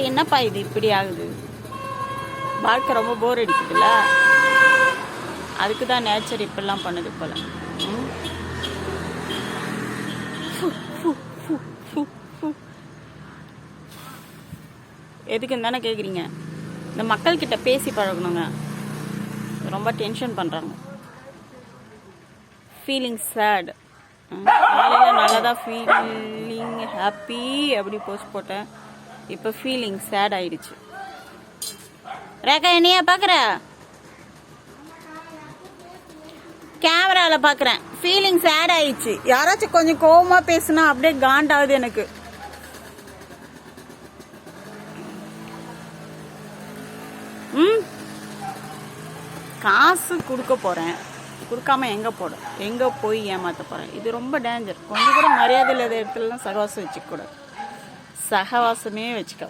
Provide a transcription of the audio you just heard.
என்னப்பா இது இப்படி ஆகுது? வாழ்க்கை ரொம்ப போர் அடிக்குதுல்ல, அதுக்கு தான் நேச்சர் இப்படிலாம் பண்ணுது போல. எதுக்குன்னு தானே கேட்குறீங்க? இந்த மக்கள்கிட்ட பேசி பழகணுங்க, ரொம்ப டென்ஷன் பண்ணுறாங்க. ஃபீலிங் சேட், காலையில் நல்லா தான் ஃபீலிங் ஹாப்பி அப்படி போஸ்ட் போட்டேன், இப்போ ஃபீலிங் சேட் ஆயிடுச்சு. ரேகா என்னையா பார்க்குற? கேமராவில் பார்க்குறேன். ஃபீலிங் சேட் ஆயிடுச்சு. யாராச்சும் கொஞ்சம் கோவமாக பேசுனா அப்படியே காண்டாகுது எனக்கு. காசு கொடுக்க போகிறேன், கொடுக்காம எங்கே போய் ஏமாற்ற போகிறேன்? இது ரொம்ப டேஞ்சர். கொஞ்சம் கூட மரியாதை இல்லாத இடத்துலலாம் சகவாசம் வச்சுக்கூடாது. சகவாசமே வச்சுக்க.